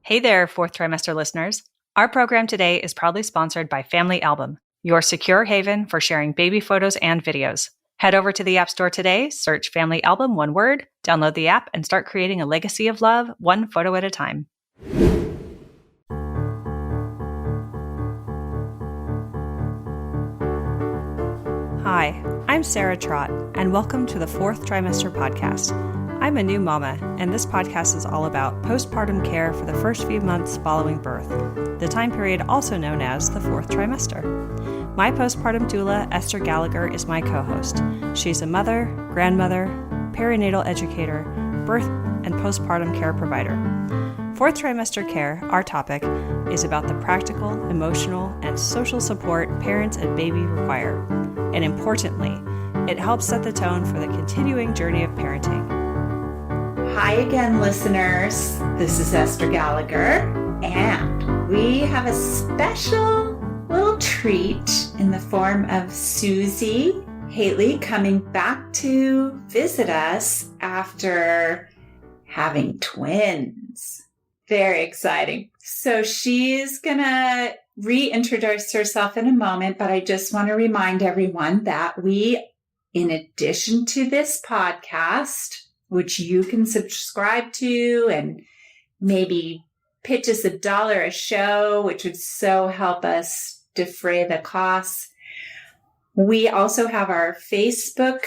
Hey there, Fourth Trimester listeners. Our program today is proudly sponsored by Family Album, your secure haven for sharing baby photos and videos. Head over to the App Store today, search Family Album, one word, download the app, and start creating a legacy of love, one photo at a time. Hi, I'm Sarah Trott, and welcome to the Fourth Trimester Podcast. I'm a new mama, and this podcast is all about postpartum care for the first few months following birth, the time period also known as the fourth trimester. My postpartum doula, Esther Gallagher, is my co-host. She's a mother, grandmother, perinatal educator, birth and postpartum care provider. Fourth trimester care, our topic, is about the practical, emotional, and social support parents and baby require. And importantly, it helps set the tone for the continuing journey of parenting. Hi again, listeners. This is Esther Gallagher, and we have a special little treat in the form of Susi Hately coming back to visit us after having twins. Very exciting. So she's going to reintroduce herself in a moment, but I just want to remind everyone that we, in addition to this podcast, which you can subscribe to and maybe pitch us $1 a show, which would so help us defray the costs. We also have our Facebook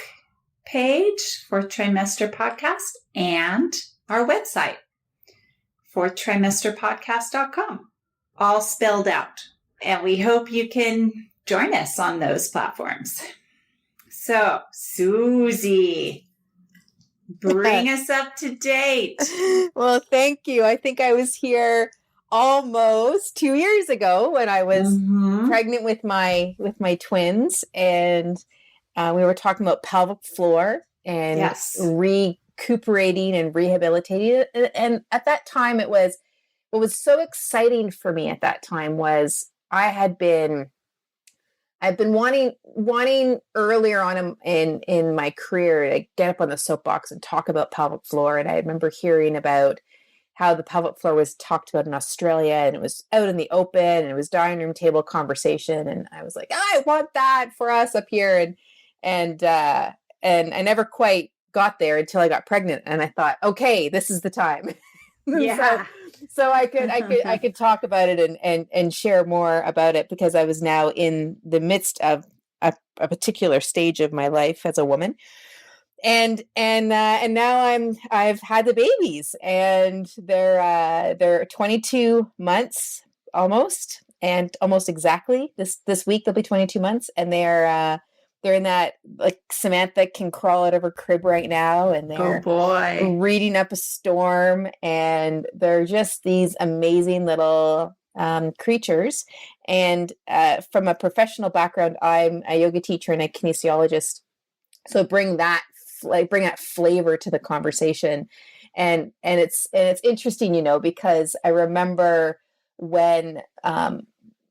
page, Fourth Trimester Podcast, and our website, fourthtrimesterpodcast.com, all spelled out. And we hope you can join us on those platforms. So, Susi, bring us up to date. Well, thank you. I think I was here almost 2 years ago when I was pregnant with my twins, and we were talking about pelvic floor and recuperating and rehabilitating. And at that time, what was so exciting for me at that time was I've been wanting earlier on in my career to get up on the soapbox and talk about pelvic floor. And I remember hearing about how the pelvic floor was talked about in Australia, and it was out in the open, and it was dining room table conversation. And I was like, I want that for us up here. And I never quite got there until I got pregnant. And I thought, okay, this is the time. Yeah. So I could talk about it and share more about it, because I was now in the midst of a particular stage of my life as a woman, and now I've had the babies, and they're 22 months almost, and almost exactly this week they'll be 22 months, and they're in that, like, Samantha can crawl out of her crib right now, and they're reading up a storm, and they're just these amazing little creatures. And from a professional background, I'm a yoga teacher and a kinesiologist, so bring that flavor to the conversation. And it's interesting, because I remember when I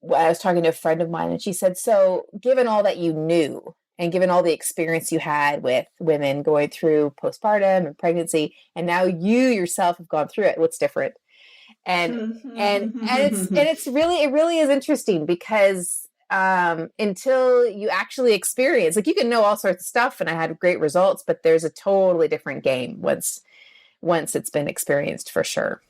was talking to a friend of mine, and she said, so given all that you knew, and given all the experience you had with women going through postpartum and pregnancy, and now you yourself have gone through it, what's different? And it really is interesting, because until you actually experience, like, you can know all sorts of stuff, and I had great results, but there's a totally different game once it's been experienced, for sure.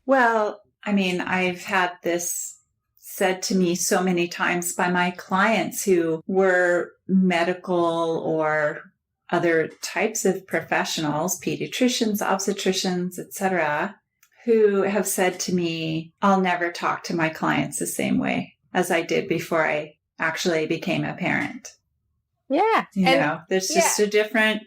Well, I mean, I've had this said to me so many times by my clients who were medical or other types of professionals, pediatricians, obstetricians, etc., who have said to me, I'll never talk to my clients the same way as I did before I actually became a parent. Yeah. There's just a different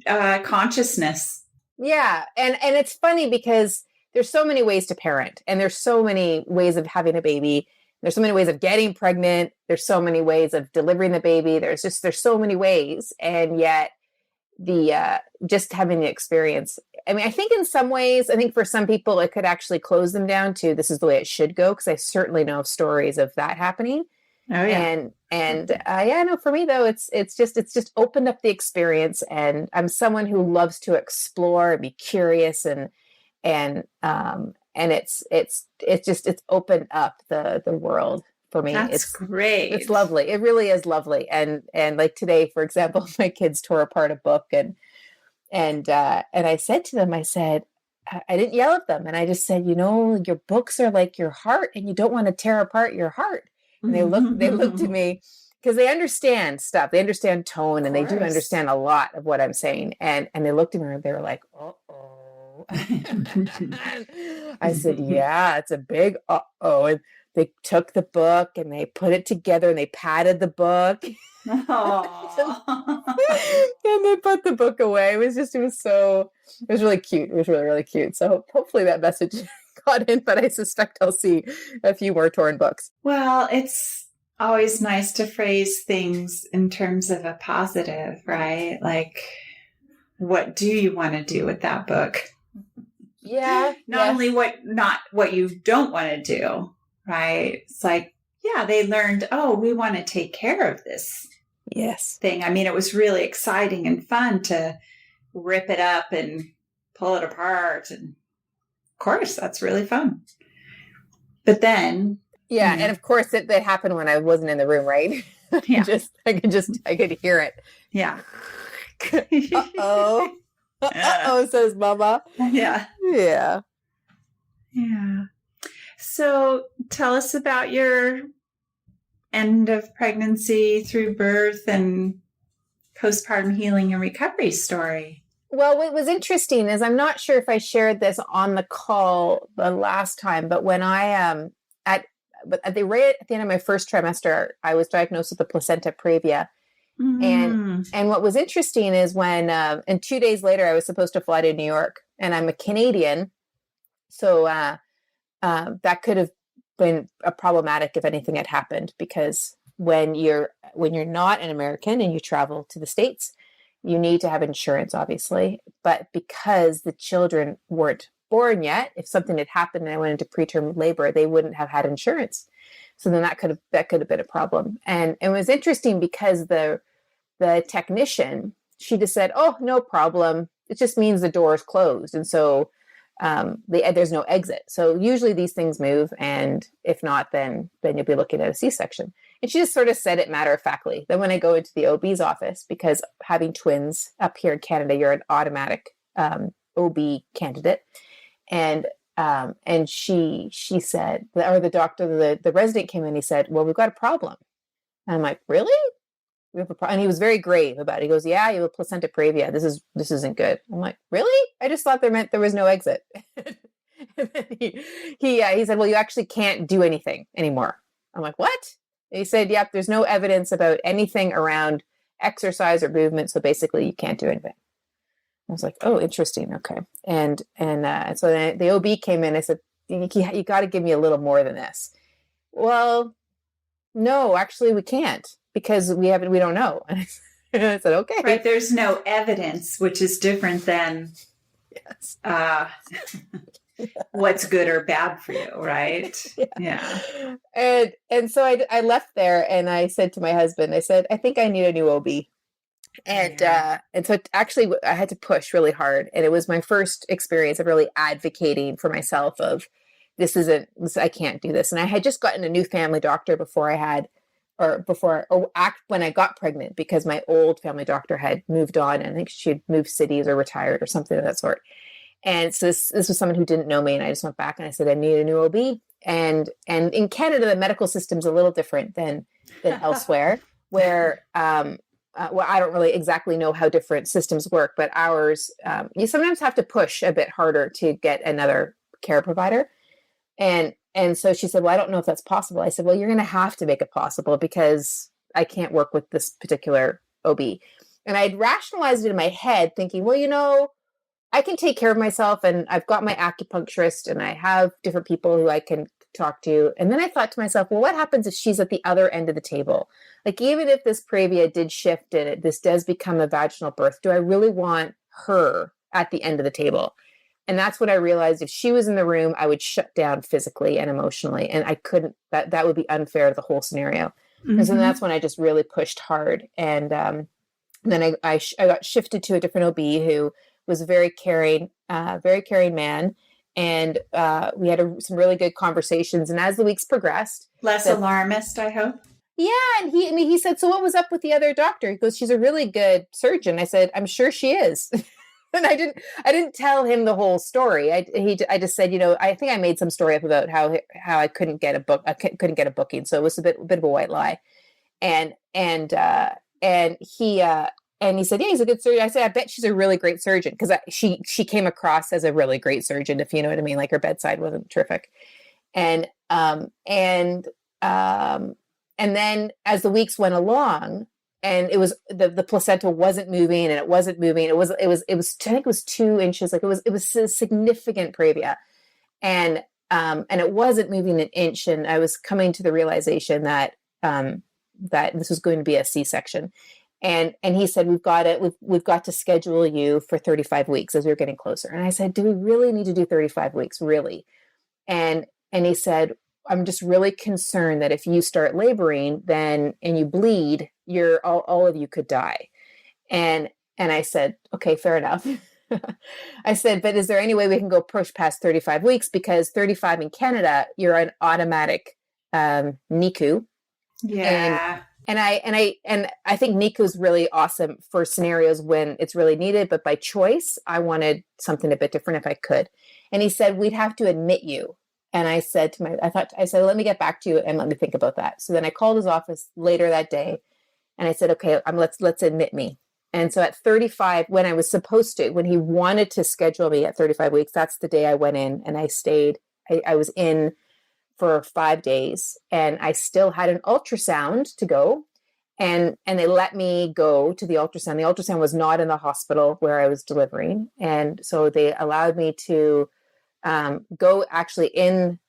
consciousness. Yeah. And it's funny, because there's so many ways to parent, and there's so many ways of having a baby. There's so many ways of getting pregnant. There's so many ways of delivering the baby. There's so many ways. And yet just having the experience, I mean, I think in some ways, for some people it could actually close them down to, this is the way it should go. Cause I certainly know of stories of that happening. Oh, yeah. No, for me though, it's just opened up the experience, and I'm someone who loves to explore and be curious and it's opened up the world for me. That's great. It's lovely. It really is lovely. And like today, for example, my kids tore apart a book and I said to them, I didn't yell at them. And I just said, your books are like your heart and you don't want to tear apart your heart. And they looked at me because they understand stuff. They understand tone and they do understand a lot of what I'm saying. And they looked at me and they were like, uh-oh. I said, yeah, it's a big uh-oh. And they took the book and they put it together and they patted the book. And they put the book away. It was really cute. It was really, really cute. So hopefully that message got in, but I suspect I'll see a few more torn books. Well, it's always nice to phrase things in terms of a positive, right? Like, what do you want to do with that book? Yeah. Not only what you don't want to do, right? It's like, yeah, they learned, we want to take care of this thing. I mean, it was really exciting and fun to rip it up and pull it apart. And of course, that's really fun. But then... Yeah, and of course that happened when I wasn't in the room, right? Yeah. I could hear it. Yeah. Uh-oh. Uh-oh, says Mama. Yeah. Yeah. Yeah. So tell us about your end of pregnancy through birth and postpartum healing and recovery story. Well, what was interesting is I'm not sure if I shared this on the call the last time, but when I at the end of my first trimester, I was diagnosed with the Placenta Previa. Mm. And what was interesting is when, and 2 days later, I was supposed to fly to New York, and I'm a Canadian. So that could have been a problematic if anything had happened, because when you're not an American and you travel to the States, you need to have insurance, obviously. But because the children weren't born yet, if something had happened and I went into preterm labor, they wouldn't have had insurance. So then that could have been a problem. And it was interesting because the technician, she just said, "Oh, no problem. It just means the door is closed." And so there's no exit. So usually these things move. And if not, then you'll be looking at a C-section. And she just sort of said it matter-of-factly. Then when I go into the OB's office, because having twins up here in Canada, you're an automatic OB candidate. And she said, or the doctor, the resident came in, he said, "Well, we've got a problem." And I'm like, "Really? We have a problem?" And he was very grave about it. He goes, "Yeah, you have a placenta previa. This isn't good." I'm like, "Really? I just thought meant there was no exit." And then he said, "Well, you actually can't do anything anymore." I'm like, "What?" And he said, "Yep, there's no evidence about anything around exercise or movement. So basically you can't do anything." I was like, "Oh, interesting. Okay." And so then the OB came in. I said, you got to give me a little more than this." "Well, no, actually we can't, because we don't know." And I said, "Okay." Right. There's no evidence, which is different than what's good or bad for you. Right. Yeah. And so I left there and I said to my husband, I said, "I think I need a new OB." And so actually I had to push really hard. And it was my first experience of really advocating for myself of I can't do this. And I had just gotten a new family doctor when I got pregnant, because my old family doctor had moved on. And I think she had moved cities or retired or something of that sort. And so this was someone who didn't know me. And I just went back and I said, "I need a new OB." And in Canada, the medical system's a little different than elsewhere, where, well, I don't really exactly know how different systems work, but ours, you sometimes have to push a bit harder to get another care provider. And so she said, "Well, I don't know if that's possible." I said, "Well, you're going to have to make it possible, because I can't work with this particular OB." And I'd rationalized it in my head thinking, well, I can take care of myself, and I've got my acupuncturist and I have different people who I can talk to. And then I thought to myself, well, what happens if she's at the other end of the table? Like, even if this previa did shift and this does become a vaginal birth, do I really want her at the end of the table? And that's when I realized if she was in the room, I would shut down physically and emotionally. And I couldn't, that would be unfair to the whole scenario. Mm-hmm. And so that's when I just really pushed hard. And then I got shifted to a different OB who was a very caring man. And we had some really good conversations. And as the weeks progressed, less alarmist, I hope. Yeah. And he said, so what was up with the other doctor? He goes, she's a really good surgeon. I said, I'm sure she is. And I didn't tell him the whole story. I just said, I think I made some story up about how I couldn't get a couldn't get a booking. So it was a bit of a white lie. And he said, yeah, he's a good surgeon. I said, I bet she's a really great surgeon, because she came across as a really great surgeon, if you know what I mean. Like, her bedside wasn't terrific. And then as the weeks went along, and it was the placenta wasn't moving, and it wasn't moving. It was I think it was 2 inches. Like, it was a significant previa, and it wasn't moving an inch. And I was coming to the realization that this was going to be a C-section. And he said, we've got to schedule you for 35 weeks as we were getting closer. And I said, do we really need to do 35 weeks? Really? And he said, I'm just really concerned that if you start laboring and you bleed, all of you could die. And I said, okay, fair enough. I said, but is there any way we can go push past 35 weeks? Because 35 in Canada, you're an automatic NICU. Yeah. And I think NICU is really awesome for scenarios when it's really needed, but by choice, I wanted something a bit different if I could. And he said, we'd have to admit you. And I said, let me get back to you and let me think about that. So then I called his office later that day, and I said, okay, let's admit me. And so at 35, when I was supposed to, when he wanted to schedule me at 35 weeks, that's the day I went in, and I stayed. I was in for 5 days, and I still had an ultrasound to go, and they let me go to the ultrasound. The ultrasound was not in the hospital where I was delivering. And so they allowed me to go actually in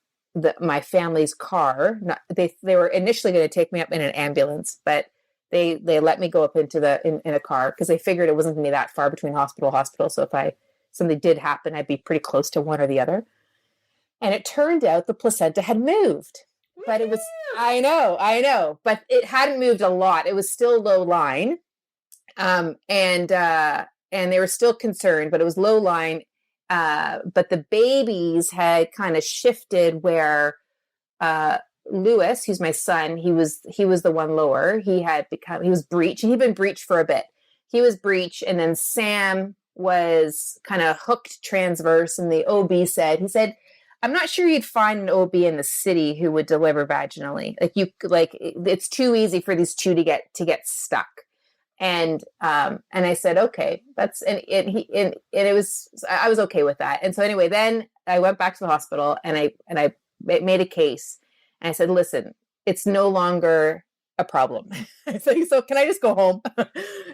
my family's car. They were initially going to take me up in an ambulance, but they let me go up into in a car, because they figured it wasn't going to be that far between hospital. So if something did happen, I'd be pretty close to one or the other. And it turned out the placenta had moved, but it was, I know, but it hadn't moved a lot. It was still low line. And they were still concerned, but it was low line. But the babies had kind of shifted where, Lewis, who's my son, he was the one lower. He was breech, and he'd been breech for a bit. He was breech. And then Sam was kind of hooked transverse. And the OB he said, I'm not sure you'd find an OB in the city who would deliver vaginally. It's too easy for these two to get stuck. And I said, okay, I was okay with that. And so anyway, then I went back to the hospital, and I made a case, and I said, listen, it's no longer a problem. I said, so can I just go home?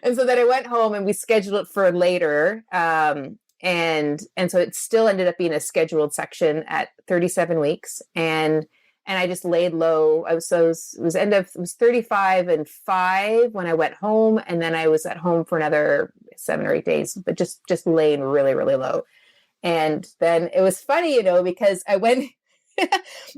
And so then I went home, and we scheduled it for later. And so it still ended up being a scheduled section at 37 weeks. And I just laid low. It was 35 and 5 when I went home. And then I was at home for another 7 or 8 days, but just laying really, really low. And then it was funny, because I went in,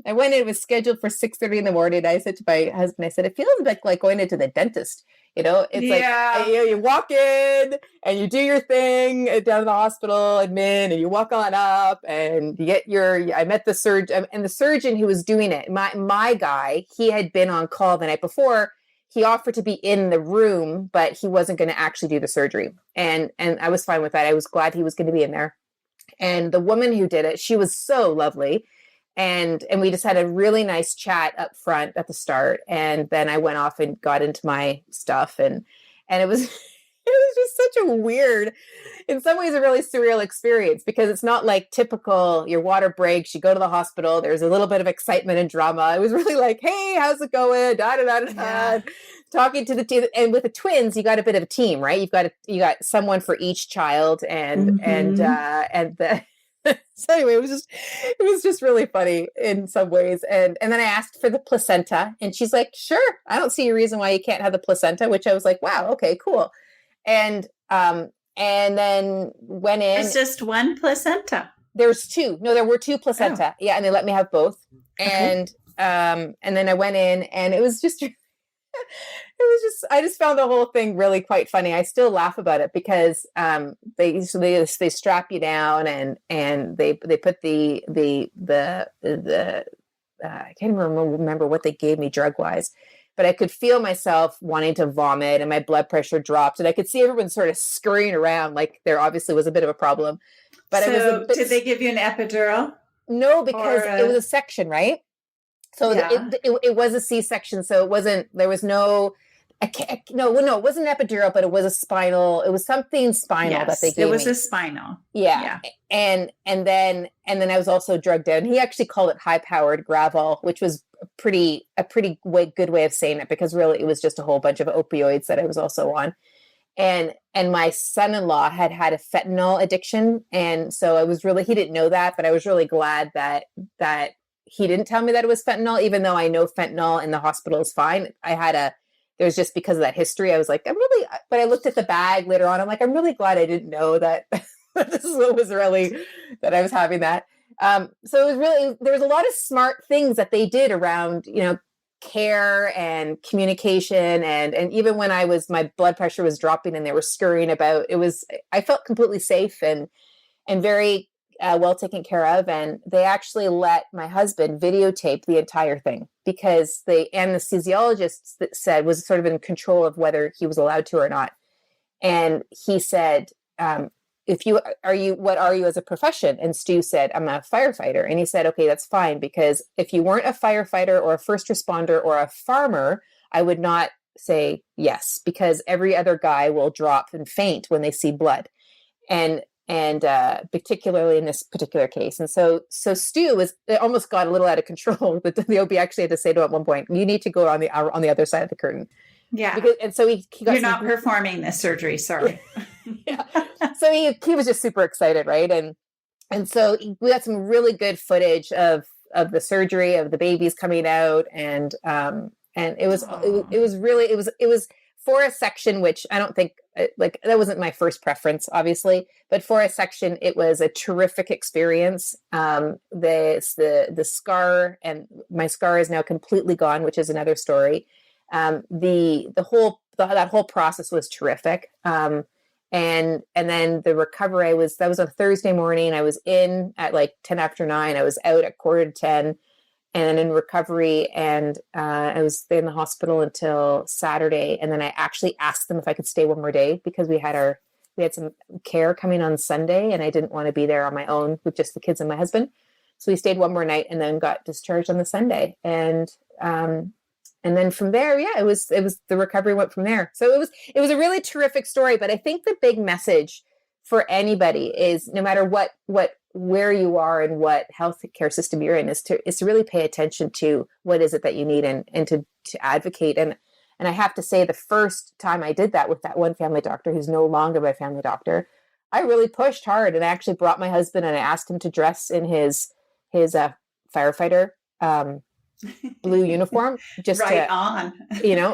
it was scheduled for 6:30 in the morning. I said to my husband, I said, it feels like going into the dentist. It's like, you walk in and you do your thing down in the hospital admin, and you walk on up and you get I met the surgeon, and the surgeon who was doing it, my guy, he had been on call the night before. He offered to be in the room, but he wasn't going to actually do the surgery. And I was fine with that. I was glad he was going to be in there. And the woman who did it, she was so lovely. And we just had a really nice chat up front at the start. And then I went off and got into my stuff, and it was just such a weird, in some ways, a really surreal experience, because it's not like typical, your water breaks, you go to the hospital, there's a little bit of excitement and drama. It was really like, hey, how's it going? Da, da, da, da, da. Yeah. Talking to the team. And with the twins, you got a bit of a team, right? You got someone for each child, and so anyway, it was just really funny in some ways. And then I asked for the placenta, and she's like, sure, I don't see a reason why you can't have the placenta, which I was like, wow, okay, cool. And then went in. It's just one placenta. There's 2. No, there were 2 placenta. Oh. Yeah. And they let me have both. Okay. And then I went in, and it was just I just found the whole thing really quite funny. I still laugh about it because they strap you down and they put the I can't even remember what they gave me drug wise, but I could feel myself wanting to vomit and my blood pressure dropped, and I could see everyone sort of scurrying around like there obviously was a bit of a problem. But so did they give you an epidural? No, because it was a section, right? So it was a C-section. So it wasn't, there was no, it wasn't an epidural, but it was a spinal. It was something spinal that they gave me. It was a spinal. Yeah. And then I was also drugged out. And he actually called it high-powered gravel, which was a pretty good way of saying it, because really it was just a whole bunch of opioids that I was also on. And my son-in-law had a fentanyl addiction. And so he didn't know that, but I was really glad that he didn't tell me that it was fentanyl, even though I know fentanyl in the hospital is fine. There was just because of that history. I was like, but I looked at the bag later on. I'm like, I'm really glad I didn't know that this is what was really, that I was having that. So it was really, there was a lot of smart things that they did around, care and communication. And even when my blood pressure was dropping and they were scurrying about, I felt completely safe and very well taken care of. And they actually let my husband videotape the entire thing, because the anesthesiologist was sort of in control of whether he was allowed to or not. And he said, what are you as a profession? And Stu said, I'm a firefighter. And he said, okay, that's fine. Because if you weren't a firefighter or a first responder or a farmer, I would not say yes, because every other guy will drop and faint when they see blood. And particularly in this particular case. And so Stu it almost got a little out of control, but the OB actually had to say to him at one point, you need to go on the other side of the curtain. Yeah. And so he got, you're not performing this surgery. Sorry. Yeah. So he was just super excited. Right. And so we got some really good footage of the surgery, of the babies coming out. And it was for a section, which I don't think that wasn't my first preference, obviously, but for a section, it was a terrific experience. The scar, and my scar is now completely gone, which is another story. That whole process was terrific. And then the recovery, that was a Thursday morning. I was in at like 10 after 9. I was out at 9:45. And in recovery, and I was in the hospital until Saturday. And then I actually asked them if I could stay one more day, because we had some care coming on Sunday, and I didn't want to be there on my own with just the kids and my husband. So we stayed one more night and then got discharged on the Sunday. And then from there, it was the recovery went from there. So it was a really terrific story. But I think the big message for anybody is, no matter where you are and what healthcare system you're in, is to really pay attention to what is it that you need and to advocate. And I have to say, the first time I did that with that one family doctor, who's no longer my family doctor, I really pushed hard, and I actually brought my husband and I asked him to dress in his firefighter blue uniform, just on,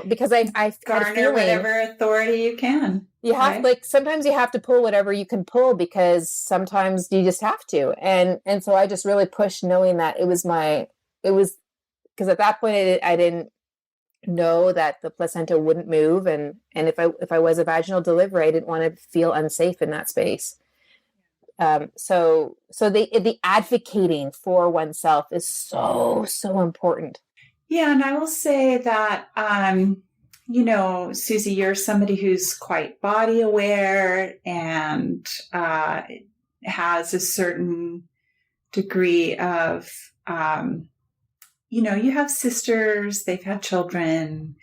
because I garner whatever authority you can. You have sometimes you have to pull whatever you can pull, because sometimes you just have to. And so I just really pushed, knowing that it was because at that point I didn't know that the placenta wouldn't move. And if I was a vaginal delivery, I didn't want to feel unsafe in that space. So the advocating for oneself is so, so important. Yeah. And I will say that, Susie, you're somebody who's quite body aware and has a certain degree of, you have sisters, they've had children,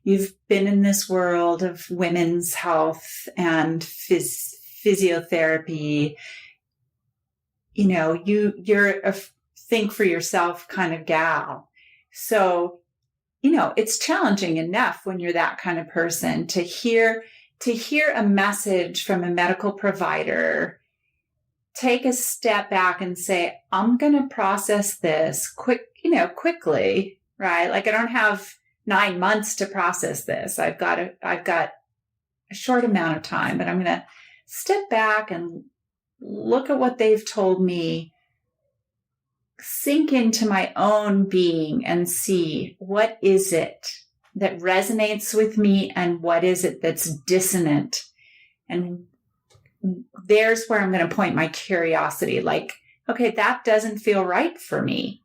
you've been in this world of women's health and physiotherapy. You're a think for yourself kind of gal. So, it's challenging enough when you're that kind of person to hear a message from a medical provider, take a step back and say, I'm going to process this quickly, right? Like, I don't have 9 months to process this. I've got a short amount of time, but I'm going to step back and look at what they've told me, sink into my own being and see, what is it that resonates with me and what is it that's dissonant? And there's where I'm going to point my curiosity. Like, okay, that doesn't feel right for me.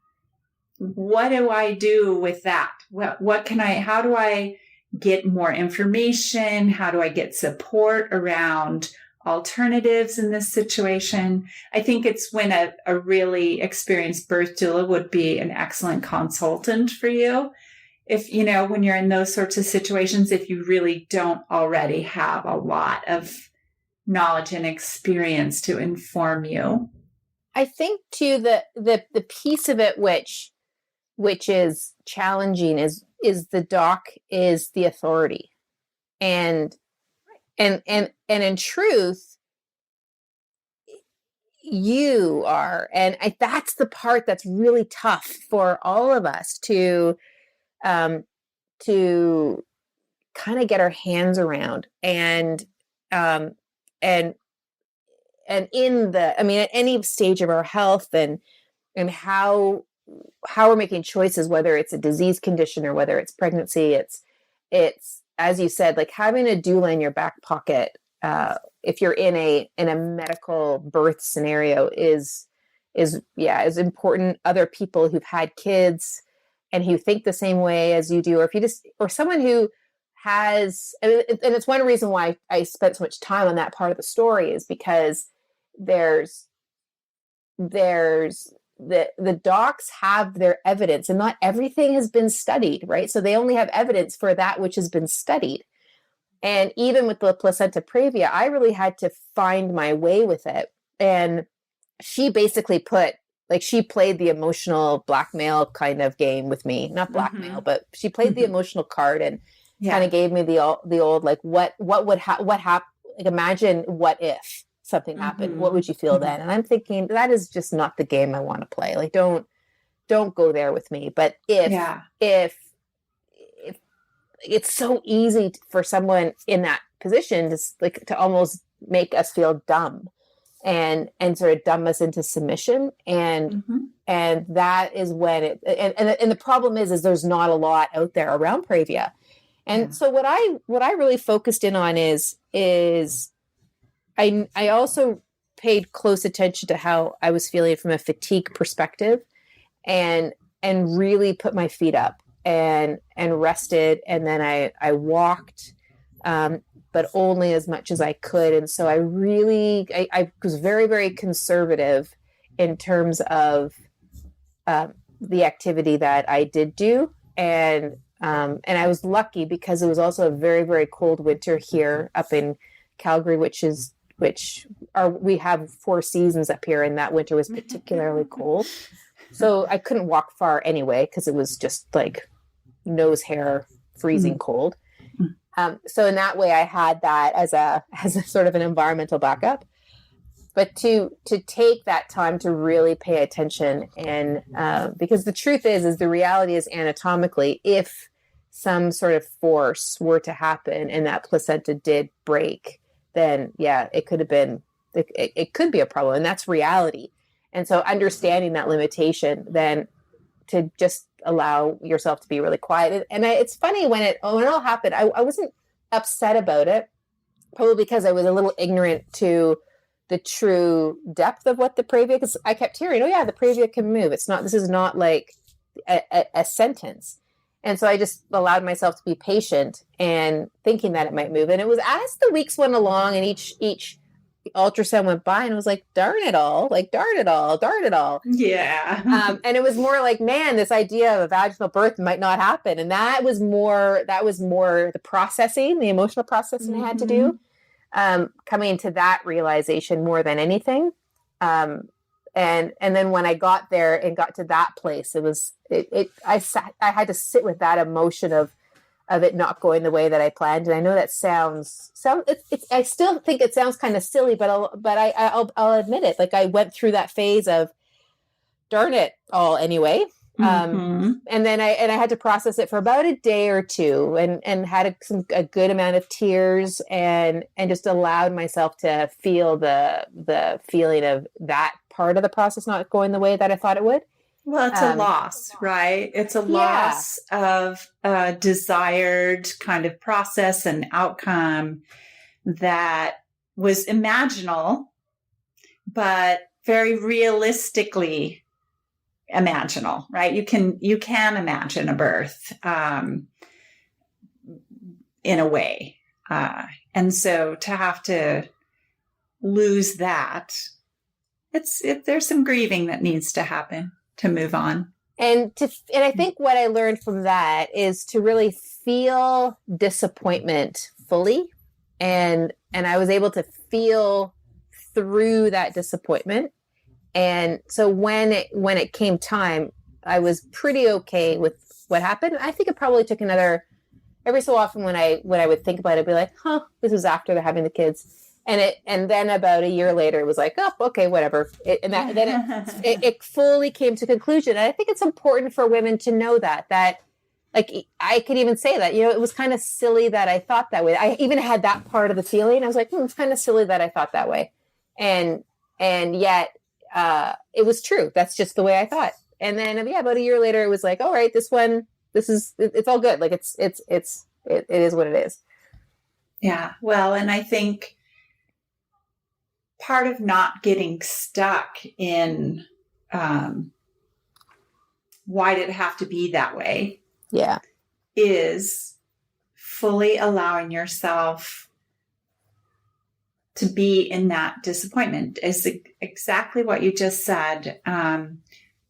What do I do with that? How do I get more information? How do I get support around alternatives in this situation? I think it's when a really experienced birth doula would be an excellent consultant for you. If, when you're in those sorts of situations, if you really don't already have a lot of knowledge and experience to inform you. I think too, the piece of it, which is challenging is the doc is the authority. And in truth, you are, and that's the part that's really tough for all of us to kind of get our hands around. And in at any stage of our health and how we're making choices, whether it's a disease condition or whether it's pregnancy, it's as you said, like having a doula in your back pocket, if you're in a medical birth scenario is important. Other people who've had kids and who think the same way as you do, or someone who has, and it's one reason why I spent so much time on that part of the story, is because there's the docs have their evidence, and not everything has been studied, right? So they only have evidence for that which has been studied. And even with the placenta previa, I really had to find my way with it. And she basically she played the emotional blackmail kind of game with me, not blackmail, but she played the emotional card and kind of gave me the old, like, what happen? Like, imagine what if something happened, what would you feel then? And I'm thinking, that is just not the game I want to play. Like, don't go there with me. But if it's so easy for someone in that position to almost make us feel dumb and sort of dumb us into submission. And that is when and the problem is there's not a lot out there around Previa. And so what I really focused in on is I also paid close attention to how I was feeling from a fatigue perspective, and really put my feet up and rested. And then I walked, but only as much as I could. And so I was very, very conservative in terms of the activity that I did do. And I was lucky because it was also a very, very cold winter here up in Calgary, we have 4 seasons up here, and that winter was particularly cold. So I couldn't walk far anyway, because it was just like nose hair freezing cold. So in that way I had that as a sort of an environmental backup. But to take that time to really pay attention, and because the truth is the reality is, anatomically, if some sort of force were to happen and that placenta did break, then it could have been, it could be a problem, and that's reality. And so understanding that limitation, then to just allow yourself to be really quiet. And it's funny when it all happened, I wasn't upset about it, probably because I was a little ignorant to the true depth of what the previa, because I kept hearing, the previa can move. This is not like a sentence. And so I just allowed myself to be patient and thinking that it might move. And it was as the weeks went along and each ultrasound went by, and it was like, darn it all. Yeah. And it was more like, man, this idea of a vaginal birth might not happen. And that was more the processing, the emotional processing I had to do, coming to that realization more than anything. And then when I got there and got to that place, I had to sit with that emotion of it not going the way that I planned. And I know that I still think it sounds kind of silly, but I'll admit it. Like, I went through that phase of darn it all anyway. And then I had to process it for about a day or two, and had a good amount of tears, and just allowed myself to feel the feeling of that part of the process not going the way that I thought it would. Well, it's a loss, right? It's a loss of a desired kind of process and outcome that was imaginal, but very realistically imaginal, right? You can imagine a birth in a way. And so to have to lose that, there's some grieving that needs to happen to move on. And I think what I learned from that is to really feel disappointment fully. And I was able to feel through that disappointment. And so when it came time, I was pretty okay with what happened. I think it probably took every so often when I would think about it, I'd be like, this was after they're having the kids. And then about a year later, it was like, oh, okay, whatever. It fully came to conclusion. And I think it's important for women to know that like, I could even say that, it was kind of silly that I thought that way. I even had that part of the feeling. I was like, it's kind of silly that I thought that way. And yet, it was true. That's just the way I thought. And then, about a year later, it was like, all right, it's all good. Like it is what it is. Yeah. Well, and I think part of not getting stuck in, why did it have to be that way? Yeah. Is fully allowing yourself to be in that disappointment. Is exactly what you just said.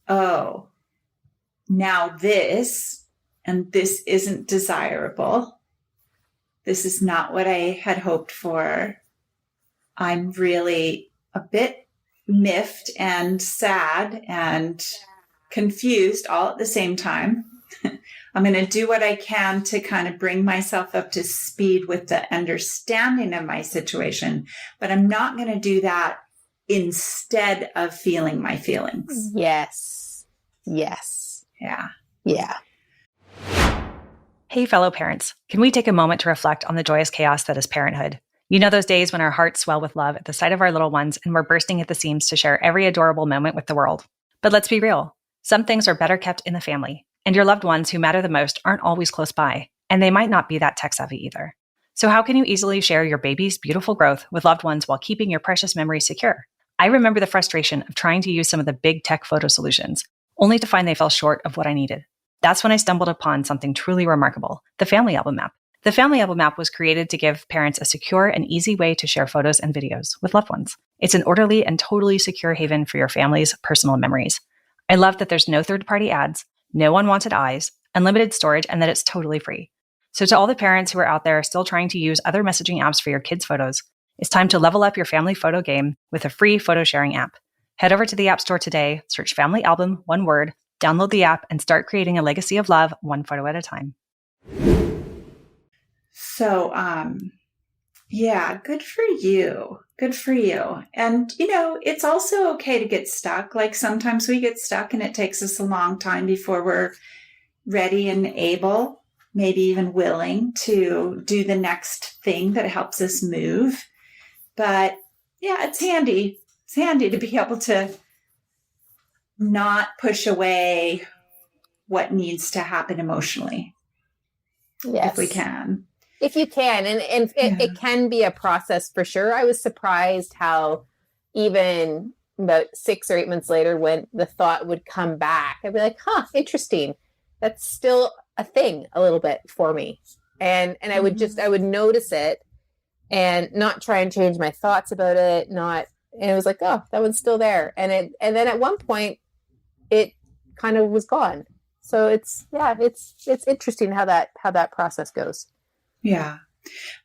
Oh, now this isn't desirable. This is not what I had hoped for. I'm really a bit miffed and sad and confused all at the same time. I'm going to do what I can to kind of bring myself up to speed with the understanding of my situation, but I'm not going to do that instead of feeling my feelings. Yes. Yes. Yeah. Yeah. Hey, fellow parents, can we take a moment to reflect on the joyous chaos that is parenthood? You know those days when our hearts swell with love at the sight of our little ones and we're bursting at the seams to share every adorable moment with the world. But let's be real. Some things are better kept in the family, and your loved ones who matter the most aren't always close by, and they might not be that tech savvy either. So how can you easily share your baby's beautiful growth with loved ones while keeping your precious memories secure? I remember the frustration of trying to use some of the big tech photo solutions, only to find they fell short of what I needed. That's when I stumbled upon something truly remarkable, the Family Album app. The Family Album app was created to give parents a secure and easy way to share photos and videos with loved ones. It's an orderly and totally secure haven for your family's personal memories. I love that there's no third-party ads, no unwanted eyes, unlimited storage, and that it's totally free. So to all the parents who are out there still trying to use other messaging apps for your kids' photos, it's time to level up your family photo game with a free photo sharing app. Head over to the App Store today, search Family Album, one word, download the app, and start creating a legacy of love one photo at a time. So, yeah, good for you. Good for you. And, it's also okay to get stuck. Like sometimes we get stuck and it takes us a long time before we're ready and able, maybe even willing to do the next thing that helps us move. But yeah, it's handy. It's handy to be able to not push away what needs to happen emotionally. Yes. If we can. If you can. And it can be a process for sure. I was surprised how even about 6 or 8 months later, when the thought would come back, I'd be like, interesting. That's still a thing a little bit for me. And I would I would notice it and not try and change my thoughts about it. And it was like, oh, that one's still there. And then at one point it kind of was gone. So it's interesting how that process goes. Yeah.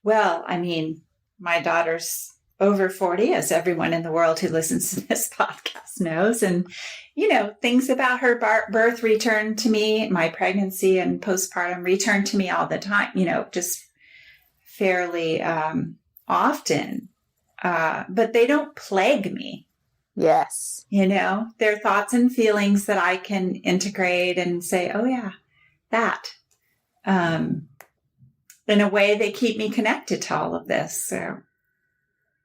Well, I mean, my daughter's over 40, as everyone in the world who listens to this podcast knows. And, things about her birth return to me, my pregnancy and postpartum return to me all the time, just fairly often. But they don't plague me. Yes. They're thoughts and feelings that I can integrate and say, oh yeah, that. In a way, they keep me connected to all of this. So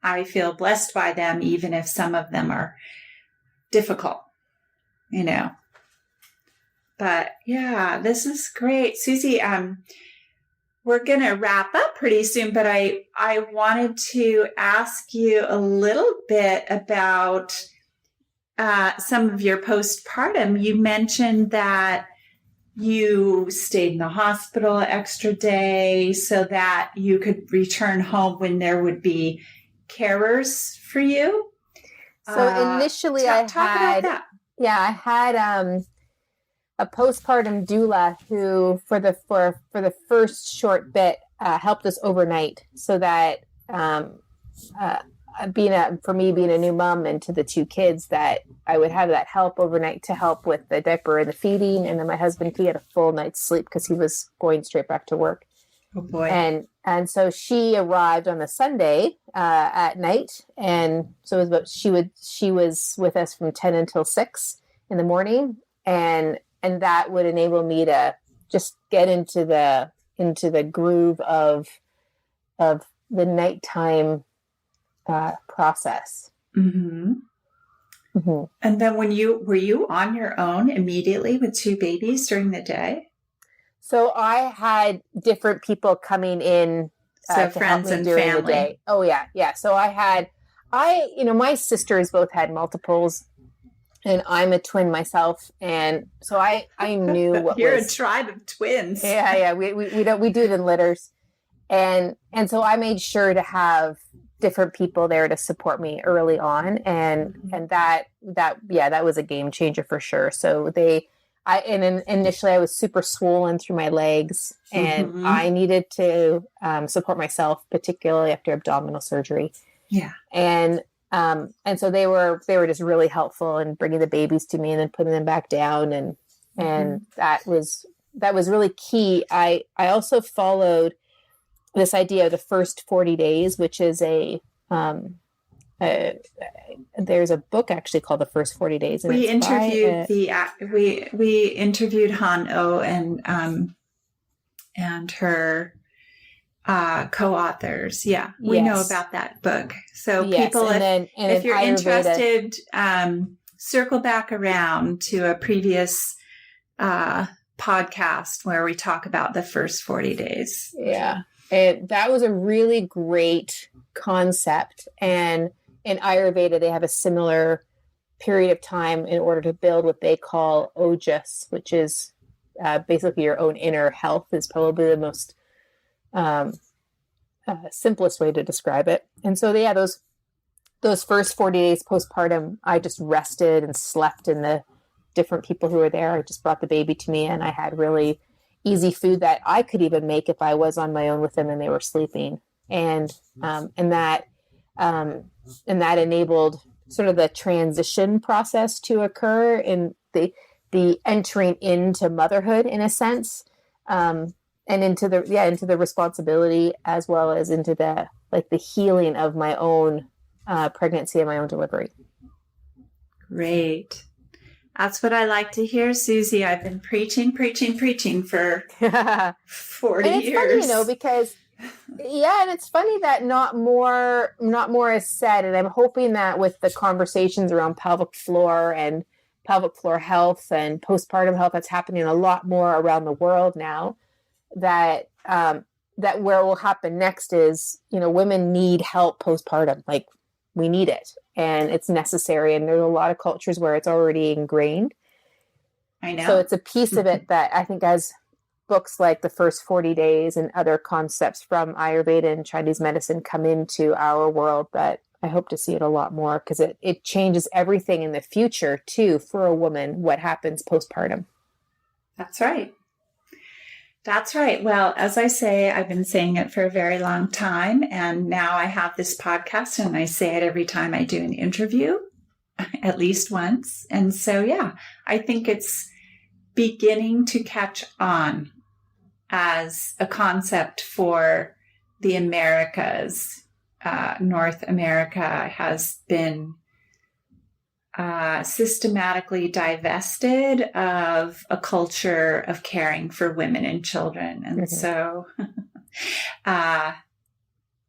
I feel blessed by them, even if some of them are difficult, But yeah, this is great. Susie, we're going to wrap up pretty soon, but I wanted to ask you a little bit about some of your postpartum. You mentioned that you stayed in the hospital an extra day so that you could return home when there would be carers for you. So initially I had a postpartum doula who for the first short bit helped us overnight, so that being a new mom and to the two kids, that I would have that help overnight to help with the diaper and the feeding. And then my husband, he had a full night's sleep because he was going straight back to work. Oh boy. And so she arrived on the Sunday at night. And so it was she was with us from 10 until 6 in the morning. And that would enable me to just get into the groove of the nighttime process. Mm-hmm. Mm-hmm. And then were you on your own immediately with two babies during the day? So I had different people coming in. So friends and family. The day. Oh yeah. Yeah. So my sisters both had multiples, and I'm a twin myself. And so I knew what You're a tribe of twins. Yeah. Yeah. We do it in litters. And so I made sure to have different people there to support me early on. And that was a game changer for sure. So initially I was super swollen through my legs, and I needed to support myself, particularly after abdominal surgery. Yeah. And so they were just really helpful in bringing the babies to me and then putting them back down. And that was really key. I also followed this idea of the first 40 days, which is there's a book actually called The First 40 Days. And we interviewed we interviewed Han Oh and her co-authors. Yeah, we know about that book. So people, if you're interested, circle back around to a previous podcast where we talk about the first 40 days. Yeah. And that was a really great concept. And in Ayurveda, they have a similar period of time in order to build what they call ojas, which is basically your own inner health, is probably the most simplest way to describe it. And so, those first 40 days postpartum, I just rested and slept in the different people who were there. I just brought the baby to me, and I had really easy food that I could even make if I was on my own with them and they were sleeping. And that enabled sort of the transition process to occur in the entering into motherhood, in a sense, and into the responsibility, as well as into the healing of my own pregnancy and my own delivery. Great. That's what I like to hear, Susie. I've been preaching for 40 and it's years. Funny, because and it's funny that not more is said. And I'm hoping that with the conversations around pelvic floor and pelvic floor health and postpartum health that's happening a lot more around the world now, that where will happen next is, women need help postpartum. Like, we need it, and it's necessary. And there's a lot of cultures where it's already ingrained. I know. So it's a piece of it that I think, as books like The First 40 Days and other concepts from Ayurveda and Chinese medicine come into our world, that I hope to see it a lot more, because it changes everything in the future too for a woman, what happens postpartum. That's right. That's right. Well, as I say, I've been saying it for a very long time, and now I have this podcast, and I say it every time I do an interview, at least once. And so, I think it's beginning to catch on as a concept for the Americas. North America has been systematically divested of a culture of caring for women and children. And so,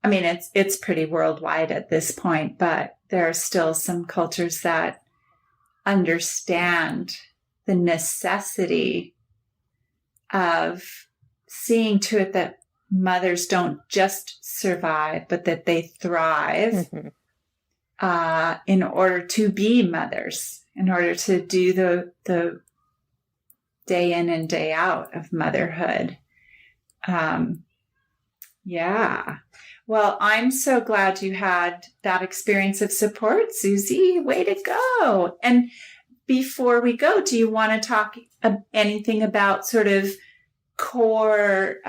it's pretty worldwide at this point, but there are still some cultures that understand the necessity of seeing to it that mothers don't just survive, but that they thrive in order to be mothers, in order to do the day in and day out of motherhood. Yeah. Well, I'm so glad you had that experience of support, Susie. Way to go. And before we go, do you want to talk anything about sort of core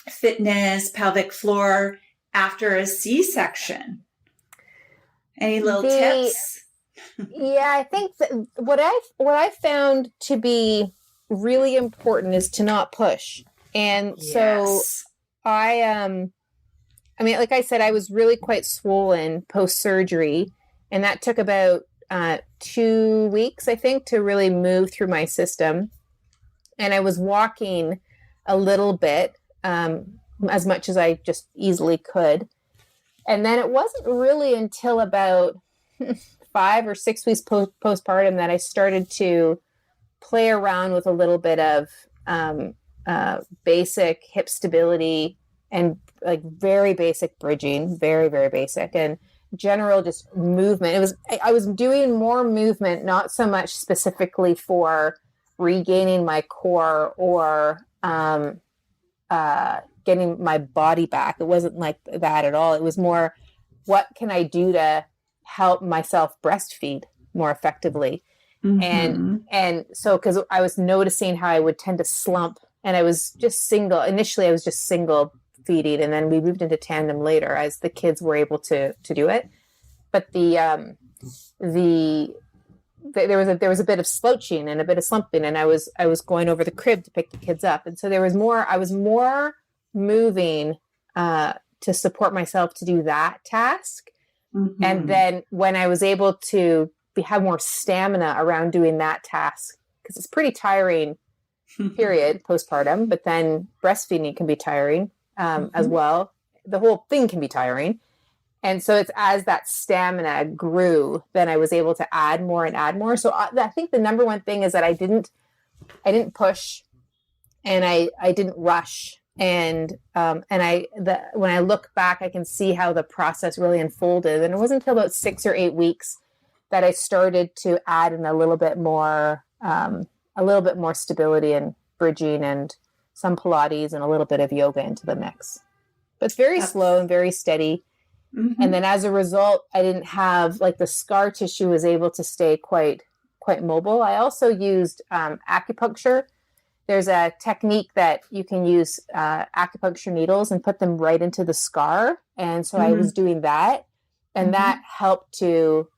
fitness, pelvic floor after a C-section? Any little tips? Yeah, I think that what I found to be really important is to not push. And so I mean, like I said, I was really quite swollen post-surgery, and that took about 2 weeks, I think, to really move through my system. And I was walking a little bit, as much as I just easily could. And then it wasn't really until about 5 or 6 weeks postpartum that I started to play around with a little bit of basic hip stability and like very basic bridging, very, very basic, and general just movement. I was doing more movement, not so much specifically for regaining my core or getting my body back. It wasn't like that at all. It was more, what can I do to help myself breastfeed more effectively? And so, because I was noticing how I would tend to slump, and I was just single. Initially, I was just single feeding, and then we moved into tandem later as the kids were able to do it. But there was a bit of slouching and a bit of slumping, and I was going over the crib to pick the kids up, and so I was more moving to support myself to do that task. And then when I was able to have more stamina around doing that task, because it's pretty tiring period postpartum, but then breastfeeding can be tiring as well. The whole thing can be tiring. And so it's as that stamina grew, then I was able to add more and add more. So I think the number one thing is that I didn't push, and I didn't rush. And when I look back, I can see how the process really unfolded. And it wasn't until about 6 or 8 weeks that I started to add in a little bit more stability and bridging and some Pilates and a little bit of yoga into the mix. But it's very slow and very steady. And then as a result, I didn't have, like, the scar tissue was able to stay quite mobile. I also used acupuncture. There's a technique that you can use acupuncture needles and put them right into the scar. And so I was doing that, and that helped to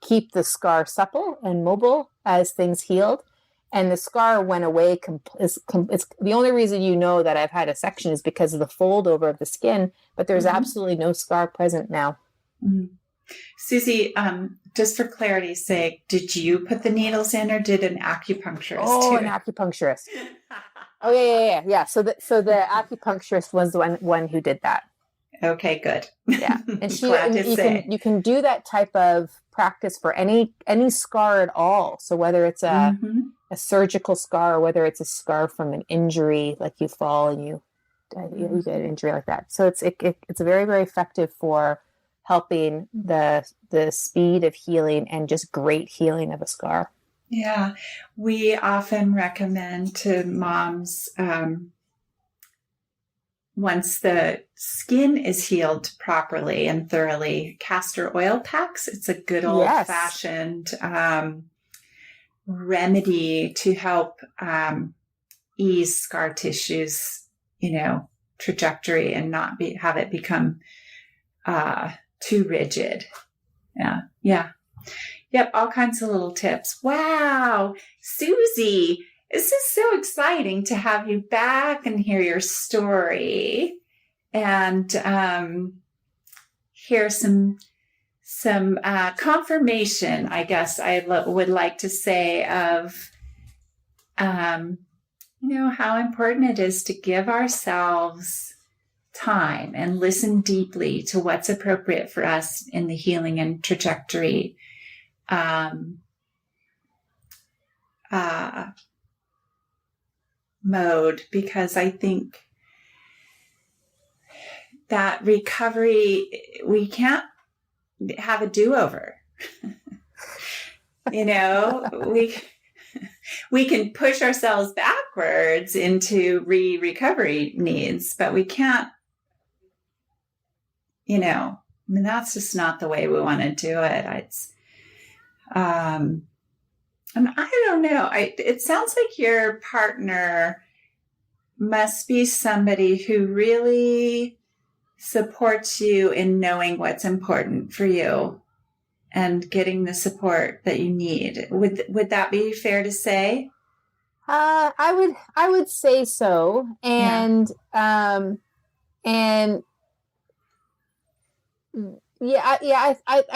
keep the scar supple and mobile as things healed. And the scar went away. It's the only reason you know that I've had a section is because of the fold over of the skin, but there's absolutely no scar present now. Susie, just for clarity's sake, did you put the needles in, or did an acupuncturist do it? An acupuncturist. Yeah. So the acupuncturist was the one who did that. Okay, good. Yeah, and you can do that type of practice for any scar at all. So whether it's a surgical scar, or whether it's a scar from an injury, like you fall and you get an injury like that. So it's very, very effective for helping the speed of healing and just great healing of a scar. Yeah, we often recommend to moms, once the skin is healed properly and thoroughly, castor oil packs. It's a good old-fashioned remedy to help ease scar tissue's, trajectory and not have it become too rigid. Yep, all kinds of little tips. Wow, Susie, this is so exciting to have you back and hear your story, and hear some confirmation, I guess I would like to say, of how important it is to give ourselves time and listen deeply to what's appropriate for us in the healing and trajectory mode, because I think that recovery, we can't have a do-over. We can push ourselves backwards into recovery needs, but we can't, that's just not the way we want to do it. And I don't know. It sounds like your partner must be somebody who really supports you in knowing what's important for you and getting the support that you need. Would that be fair to say? I would say so. And I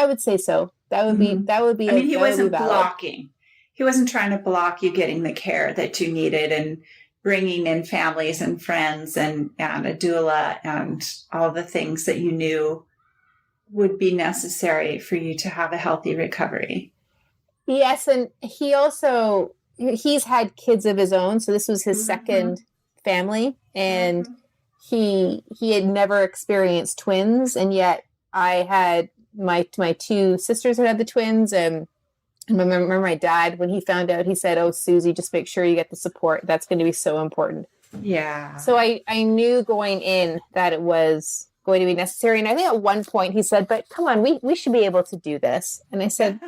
would say so. That would be. I mean, he wasn't blocking. He wasn't trying to block you getting the care that you needed and bringing in families and friends and a doula and all the things that you knew would be necessary for you to have a healthy recovery. Yes. And he's had kids of his own. So this was his second family, and he had never experienced twins. And yet I had my two sisters that had the twins. And I remember my dad, when he found out, he said, "Oh, Susie, just make sure you get the support. That's going to be so important." Yeah. So I knew going in that it was going to be necessary. And I think at one point he said, "But come on, we should be able to do this." And I said,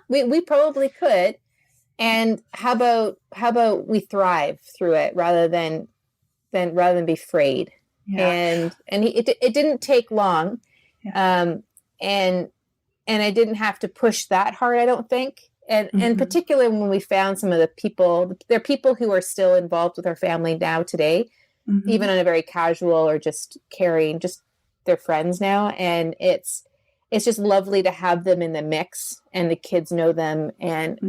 we probably could. And how about we thrive through it rather than be afraid? Yeah. And it didn't take long. Yeah. And I didn't have to push that hard, I don't think. And particularly when we found some of the people, there are people who are still involved with our family now today, even on a very casual or just caring, just their friends now. And it's just lovely to have them in the mix, and the kids know them. And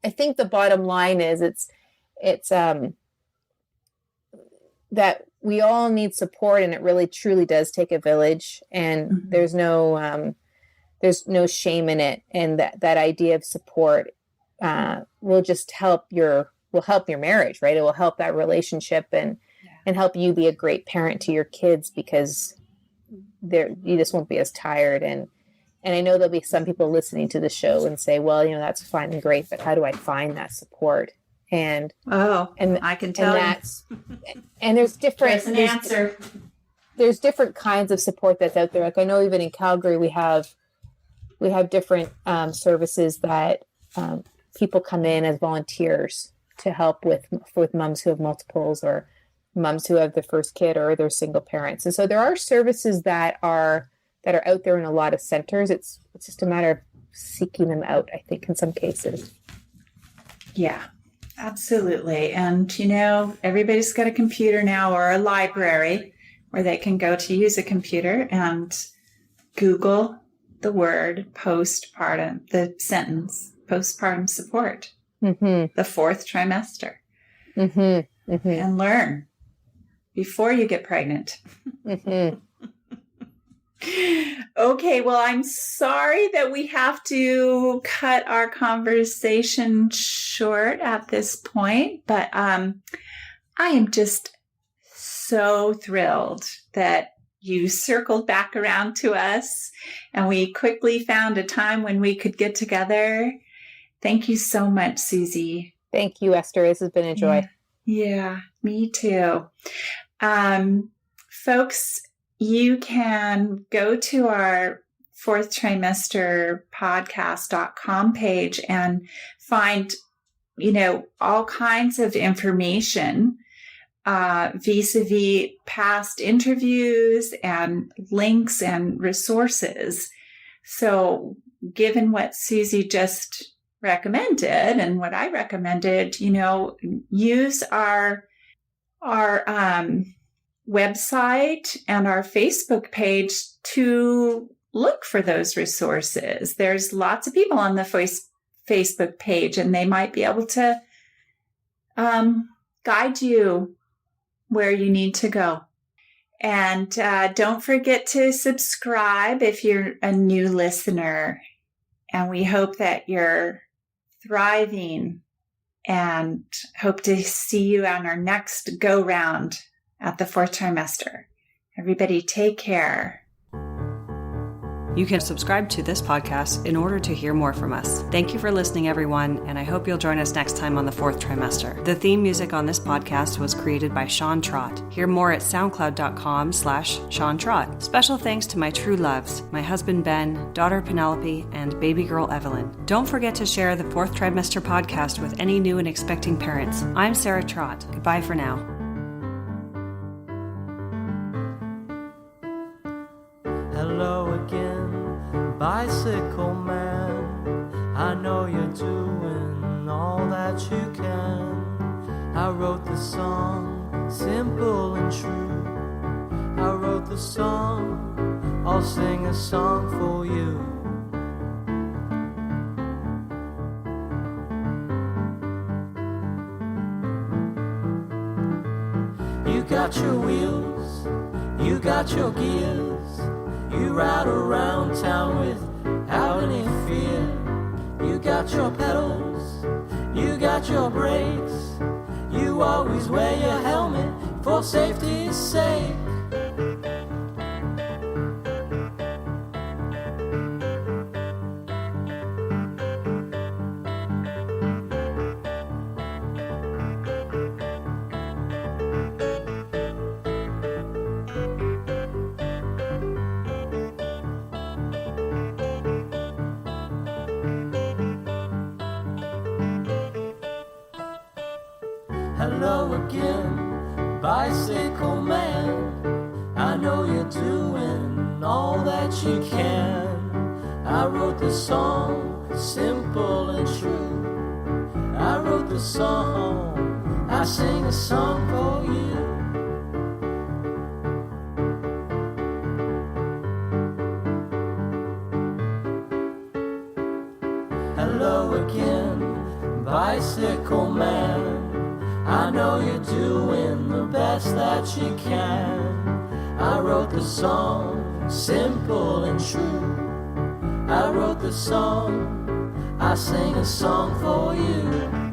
I think the bottom line is it's that we all need support, and it really truly does take a village, and there's no shame in it. And that idea of support will just help your marriage, right? It will help that relationship and help you be a great parent to your kids, because you just won't be as tired. And I know there'll be some people listening to the show and say, well, that's fine and great, but how do I find that support? And I can tell you. And there's different, there's an answer. There's different kinds of support that's out there. Like I know even in Calgary, we have different services that people come in as volunteers to help with moms who have multiples, or moms who have their first kid, or they're single parents. And so there are services that are out there in a lot of centers. It's just a matter of seeking them out, I think, in some cases. Yeah, absolutely. And, everybody's got a computer now, or a library where they can go to use a computer and Google the word postpartum, the sentence, postpartum support, the fourth trimester, and learn before you get pregnant. Okay, well, I'm sorry that we have to cut our conversation short at this point, but I am just so thrilled that you circled back around to us, and we quickly found a time when we could get together. Thank you so much, Susie. Thank you, Esther. This has been a joy. Yeah, me too. Folks, you can go to our Fourth Trimester Podcast.com page and find, all kinds of information vis-a-vis past interviews and links and resources. So given what Susie just recommended and what I recommended, use our website and our Facebook page to look for those resources. There's lots of people on the Facebook page, and they might be able to guide you where you need to go. And don't forget to subscribe if you're a new listener. And we hope that you're thriving, and hope to see you on our next go round at the fourth trimester. Everybody take care. You can subscribe to this podcast in order to hear more from us. Thank you for listening, everyone, and I hope you'll join us next time on the fourth trimester. The theme music on this podcast was created by Sean Trott. Hear more at soundcloud.com/Sean Trott. Special thanks to my true loves, my husband Ben, daughter Penelope, and baby girl Evelyn. Don't forget to share the fourth trimester podcast with any new and expecting parents. I'm Sarah Trott. Goodbye for now. Hello again, bicycle man. I know you're doing all that you can. I wrote the song, simple and true. I wrote the song, I'll sing a song for you. You got your wheels, you got your gears. You ride around town without any fear. You got your pedals, you got your brakes. You always wear your helmet for safety's sake. Hello again, bicycle man. I know you're doing all that you can. I wrote the song, simple and true. I wrote the song, I sing a song for you. Hello again, bicycle man. I know you're doing the best that you can. I wrote the song, simple and true. I wrote the song, I sing a song for you.